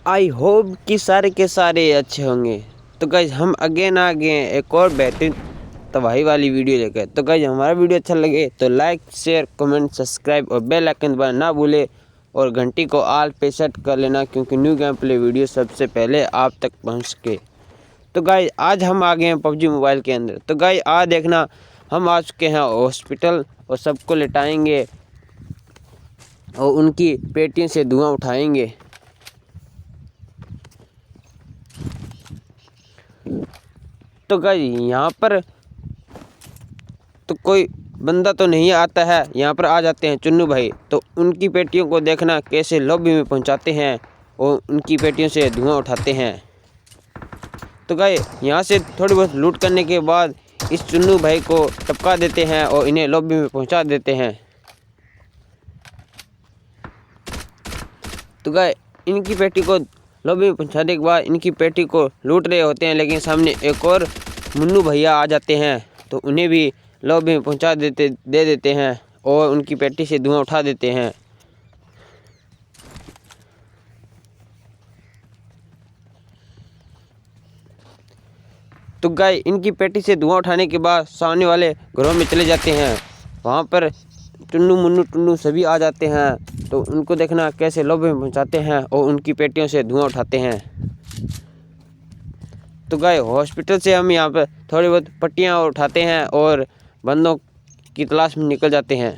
I hope कि सारे के सारे अच्छे होंगे। तो गाइज हम अगेन आ गए एक और बेहतरीन तबाही वाली वीडियो लेकर। तो गाइज हमारा वीडियो अच्छा लगे तो लाइक शेयर कमेंट सब्सक्राइब और बेल आइकन दबाना ना भूले और घंटी को ऑल पे सेट कर लेना, क्योंकि न्यू गेम प्ले वीडियो सबसे पहले आप तक पहुंच सके। तो गाइज आज हम आ गए हैं पबजी मोबाइल के अंदर। तो गाइज आज देखना हम आ चुके हैं हॉस्पिटल और सबको लिटाएंगे और उनकी पेटियों से धुआं उठाएंगे। तो गाइस यहाँ पर तो कोई बंदा तो नहीं आता है, यहाँ पर आ जाते हैं चुन्नू भाई। तो उनकी पेटियों को देखना कैसे लॉबी में पहुँचाते हैं और उनकी पेटियों से धुआं उठाते हैं। तो गाइस यहाँ से थोड़ी बहुत लूट करने के बाद इस चुन्नू भाई को टपका देते हैं और इन्हें लॉबी में पहुँचा देते हैं। तो गाइस इनकी पेटी को लॉबी में पहुँचाने के बाद इनकी पेटी को लूट रहे होते हैं, लेकिन सामने एक और मुन्नू भैया आ जाते हैं तो उन्हें भी लॉबी में पहुँचा दे देते हैं और उनकी पेटी से धुआं उठा देते हैं। तो गाइस इनकी पेटी से धुआं उठाने के बाद सामने वाले घरों में चले जाते हैं। वहाँ पर टुन्नू मुन्नू टुन्नू सभी आ जाते हैं। तो उनको देखना कैसे लॉबी में पहुँचाते हैं और उनकी पेटियों से धुआं उठाते हैं। तो गाइस हॉस्पिटल से हम यहाँ पर थोड़ी बहुत पट्टियाँ उठाते हैं और बंदों की तलाश में निकल जाते हैं।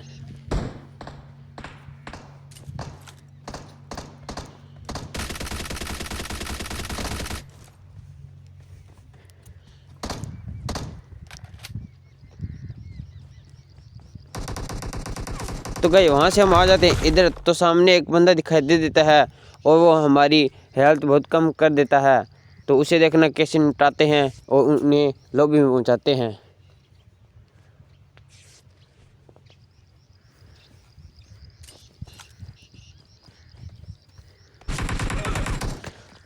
तो गाइस वहाँ से हम आ जाते हैं इधर। तो सामने एक बंदा दिखाई दे देता है और वो हमारी हेल्थ बहुत कम कर देता है। तो उसे देखना कैसे निपटाते हैं और उन्हें लॉबी में पहुँचाते हैं।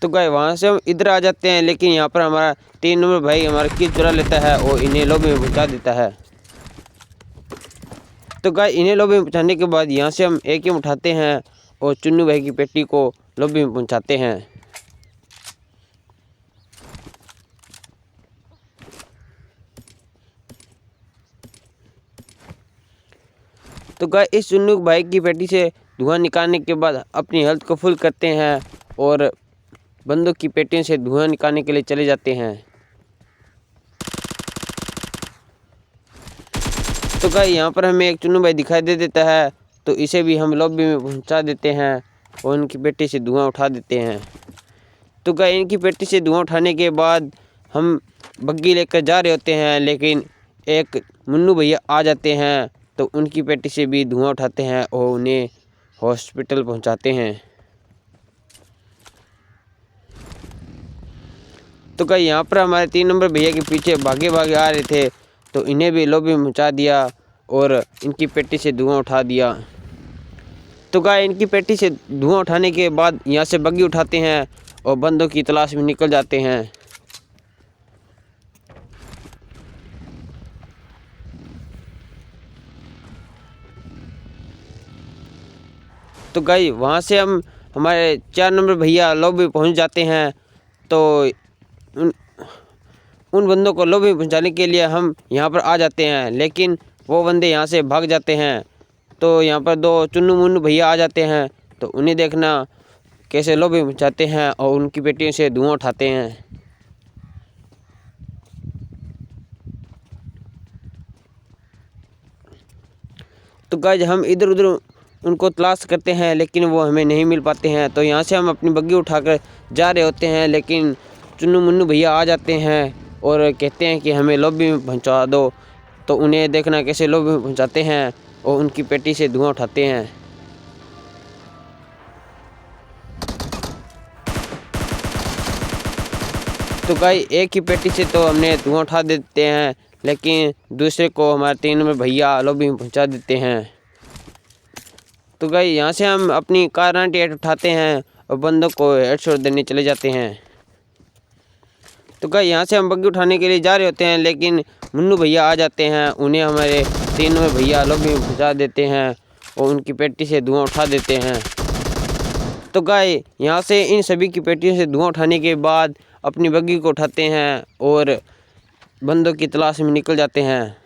तो गाइस वहाँ से हम इधर आ जाते हैं, लेकिन यहाँ पर हमारा 3 नंबर भाई हमारा किल चुरा लेता है और इन्हें लॉबी में पहुँचा देता है। तो गाइस इन्हें लॉबी में पहुँचाने के बाद यहाँ से हम AK उठाते हैं और चुन्नू भाई की पेटी को लॉबी में पहुँचाते हैं। तो गाइस इस चुन्नू भाई की पेटी से धुआं निकालने के बाद अपनी हेल्थ को फुल करते हैं और बंदों की पेटियों से धुआं निकालने के लिए चले जाते हैं। तो गाइस यहाँ पर हमें एक चुन्नू भाई दिखाई दे देता है, तो इसे भी हम लॉबी में पहुँचा देते हैं और उनकी पेटी से धुआं उठा देते हैं। तो गाइस इनकी पेटी से धुआं उठाने के बाद हम बग्गी लेकर जा रहे होते हैं, लेकिन एक मुन्नू भैया आ जाते हैं तो उनकी पेटी से भी धुआं उठाते हैं और उन्हें हॉस्पिटल पहुँचाते हैं। तो गाइस यहाँ पर हमारे 3 नंबर भैया के पीछे भागे भागे आ रहे थे, तो इन्हें भी लॉबी में पहुँचा दिया और इनकी पेटी से धुआं उठा दिया। तो गाइस इनकी पेटी से धुआं उठाने के बाद यहाँ से बग्गी उठाते हैं और बंदों की तलाश में निकल जाते हैं। तो गाइस वहाँ से हम हमारे 4 नंबर भैया लॉबी में पहुँच जाते हैं। तो उन बंदों को लॉबी में पहुँचाने के लिए हम यहाँ पर आ जाते हैं, लेकिन वो बंदे यहाँ से भाग जाते हैं। तो यहाँ पर 2 चुन्नू मुन्नू भैया आ जाते हैं, तो उन्हें देखना कैसे लॉबी में पहुँचाते हैं और उनकी पेटियों से धुआं उठाते हैं। तो गाइस हम इधर उधर उनको तलाश करते हैं, लेकिन वो हमें नहीं मिल पाते हैं। तो यहाँ से हम अपनी बग्गी उठाकर जा रहे होते हैं, लेकिन चुन्नू मुन्नू भैया आ जाते हैं और कहते हैं कि हमें लॉबी में पहुँचा दो। तो उन्हें देखना कैसे लॉबी में पहुँचाते हैं और उनकी पेटी से धुआं उठाते हैं। तो गाइस एक ही पेटी से तो हमने धुआं उठा देते हैं, लेकिन दूसरे को हमारे 3 नंबर भैया लॉबी में पहुँचा देते हैं। तो गाइस यहाँ से हम अपनी कार 98 उठाते हैं और बंदों को हेडशॉट देने चले जाते हैं। तो गाइस यहाँ से हम बग्गी उठाने के लिए जा रहे होते हैं, लेकिन मुन्नू भैया आ जाते हैं। उन्हें हमारे 3 भैया लॉबी में पहुँचा देते हैं और उनकी पेटी से धुआं उठा देते हैं। तो गाय यहाँ से इन सभी की पेटियों से धुआं उठाने के बाद अपनी बग्गी को उठाते हैं और बंदों की तलाश में निकल जाते हैं।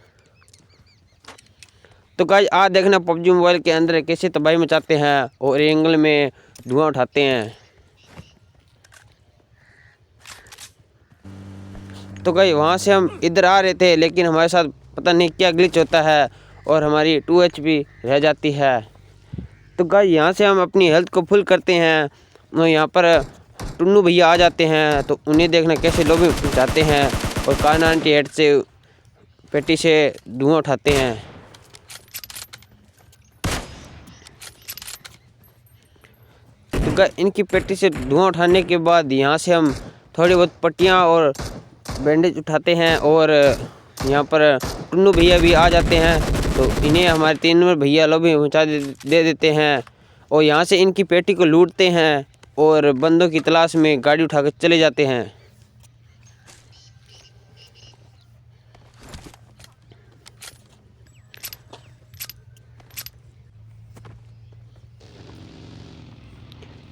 तो गाइस आज देखना पबजी मोबाइल के अंदर कैसे तबाही मचाते हैं और एंगल में धुआं उठाते हैं। तो गाइस वहाँ से हम इधर आ रहे थे लेकिन हमारे साथ पता नहीं क्या ग्लिच होता है और हमारी 2 HP रह जाती है। तो गाइस यहाँ से हम अपनी हेल्थ को फुल करते हैं और यहाँ पर टुन्नू भैया आ जाते हैं तो उन्हें देखना कैसे लोग पहुँचाते हैं और Kar98 से पेटी से धुआं उठाते हैं। तो गाइस इनकी पेटी से धुआं उठाने के बाद यहाँ से हम थोड़ी बहुत पट्टियाँ और बैंडेज उठाते हैं और यहाँ पर टुन्नू भैया भी आ जाते हैं तो इन्हें हमारे 3 नंबर भैया लोग भी पहुँचा दे देते हैं और यहाँ से इनकी पेटी को लूटते हैं और बंदों की तलाश में गाड़ी उठाकर चले जाते हैं।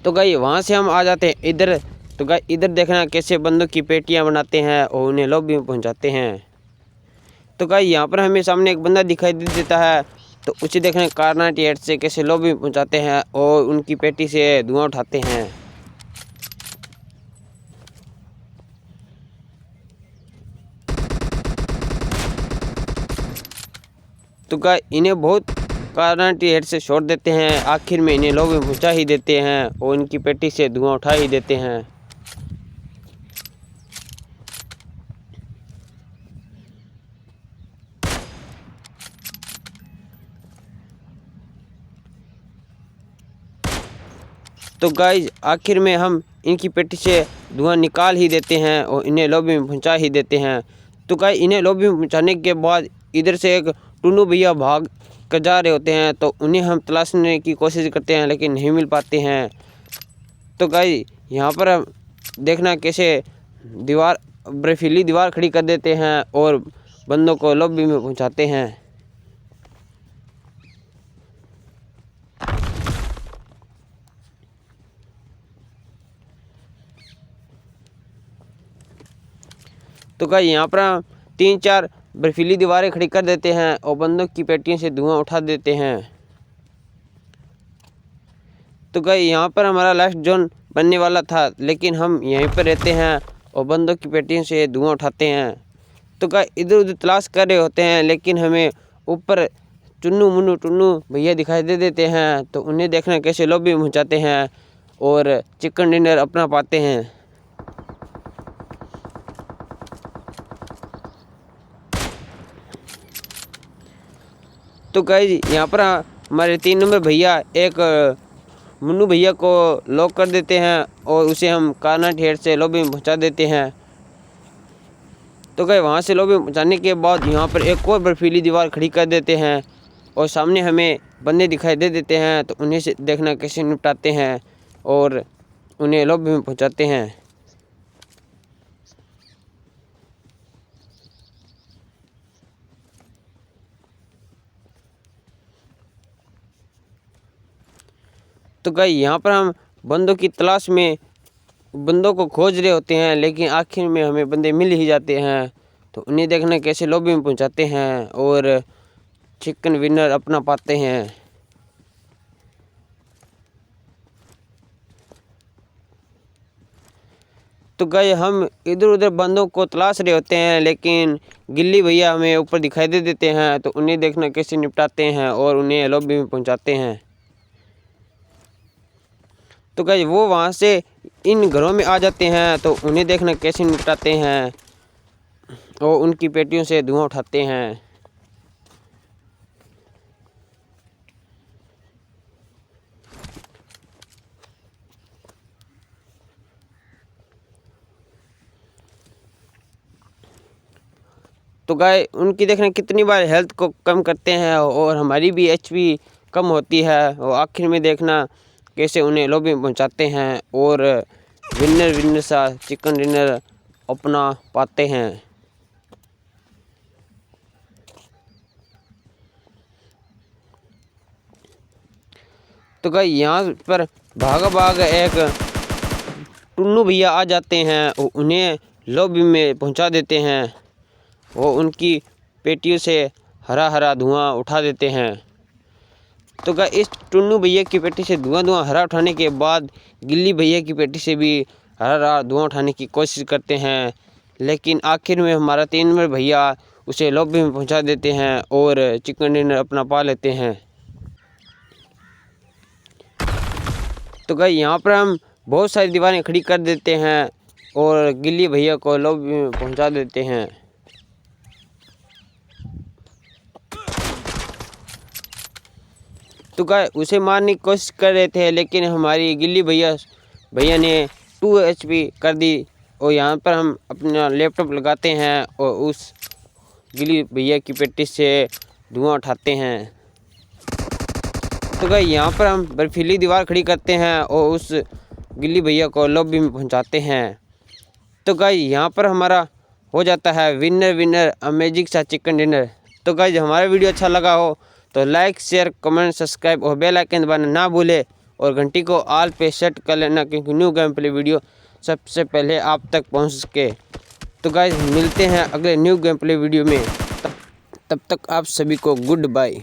तो गाइस वहाँ से हम आ जाते हैं इधर। तो गाइस इधर देखना कैसे बंदों की पेटियाँ बनाते हैं और उन्हें लॉबी में पहुँचाते हैं। तो गाइस यहाँ पर हमें सामने एक बंदा दिखाई दे देता है तो उसे देखना Kar98 से कैसे लॉबी में पहुँचाते हैं और उनकी पेटी से धुआं उठाते हैं। तो गाइस इन्हें बहुत Kar98 से छोड़ देते हैं, आखिर में इन्हें लॉबी में पहुँचा ही देते हैं और इनकी पेटी से धुआं उठा ही देते हैं। तो गाइस आखिर में हम इनकी पेटी से धुआं निकाल ही देते हैं और इन्हें लॉबी में पहुंचा ही देते हैं। तो गाइस इन्हें लॉबी में पहुंचाने के बाद इधर से एक टुन्नू भैया भाग कर जा रहे होते हैं तो उन्हें हम तलाशने की कोशिश करते हैं लेकिन नहीं मिल पाते हैं। तो गाइस यहाँ पर हम देखना कैसे बर्फीली दीवार खड़ी कर देते हैं और बंदों को लॉबी में पहुँचाते हैं। तो गाइस यहाँ पर 3-4 बर्फीली दीवारें खड़ी कर देते हैं और बंदूक की पेटियों से धुआं उठा देते हैं। तो गाइस यहाँ पर हमारा लास्ट जोन बनने वाला था लेकिन हम यहीं पर रहते हैं और बंदूक की पेटियों से धुआं उठाते हैं। तो गाइस इधर उधर तलाश कर रहे होते हैं लेकिन हमें ऊपर टुन्नू भैया दिखाई दे देते हैं तो उन्हें देखना कैसे लॉबी में पहुँचाते हैं और चिकन डिनर अपना पाते हैं। तो गाइस यहाँ पर हमारे 3 नंबर भैया एक मुन्नू भैया को लॉक कर देते हैं और उसे हम Kar98 से लॉबी में पहुँचा देते हैं। तो गाइस वहाँ से लॉबी में पहुँचाने के बाद यहाँ पर एक और बर्फीली दीवार खड़ी कर देते हैं और सामने हमें बंदे दिखाई दे देते हैं तो उन्हें से देखना कैसे निपटाते हैं और उन्हें लॉबी में पहुँचाते हैं। तो गाइस यहाँ पर हम बंदों की तलाश में बंदों को खोज रहे होते हैं लेकिन आखिर में हमें बंदे मिल ही जाते हैं तो उन्हें देखना कैसे लॉबी में पहुँचाते हैं और चिकन विनर अपना पाते हैं। तो गाइस हम इधर उधर बंदों को तलाश रहे होते हैं लेकिन गिल्ली भैया हमें ऊपर दिखाई दे देते हैं तो उन्हें देखना कैसे निपटाते हैं और उन्हें लॉबी में पहुँचाते हैं। तो गाइस वो वहाँ से इन घरों में आ जाते हैं तो उन्हें देखना कैसे निपटाते हैं और उनकी पेटियों से धुआं उठाते हैं। तो गाइस उनकी देखना कितनी बार हेल्थ को कम करते हैं और हमारी भी HP कम होती है और आखिर में देखना कैसे उन्हें लॉबी में पहुंचाते हैं और विनर सा चिकन डिनर अपना पाते हैं। तो गाइस यहाँ पर भागा भाग एक टुन्नू भैया आ जाते हैं, उन्हें लॉबी में पहुंचा देते हैं। वो उनकी पेटियों से हरा हरा धुआं उठा देते हैं। तो गाइस इस टुन्नू भैया की पेटी से धुआं हरा उठाने के बाद गिल्ली भैया की पेटी से भी हरा हरा धुआं उठाने की कोशिश करते हैं, लेकिन आखिर में हमारा 3 नंबर भैया उसे लॉबी में पहुंचा देते हैं और चिकन डिनर अपना पा लेते हैं। तो गाइस यहाँ पर हम बहुत सारी दीवारें खड़ी कर देते हैं और गिल्ली भैया को लॉबी में पहुंचा देते हैं। तो गाइस उसे मारने की कोशिश कर रहे थे, लेकिन हमारी गिल्ली भैया ने 2 HP कर दी। और यहाँ पर हम अपना लैपटॉप लगाते हैं और उस गिल्ली भैया की पेटी से धुआं उठाते हैं। तो गाइस यहाँ पर हम बर्फीली दीवार खड़ी करते हैं और उस गिल्ली भैया को लॉबी में पहुँचाते हैं। तो गाइस यहाँ पर हमारा हो जाता है विनर अमेजिंग सा चिकन डिनर। तो गाइस हमारा वीडियो अच्छा लगा हो तो लाइक शेयर कमेंट सब्सक्राइब और बेल आइकन दबाना ना भूले और घंटी को ऑल पे सेट कर लेना, क्योंकि न्यू गेम प्ले वीडियो सबसे पहले आप तक पहुंच सके। तो गाइस मिलते हैं अगले न्यू गेम प्ले वीडियो में, तब तक आप सभी को गुड बाय।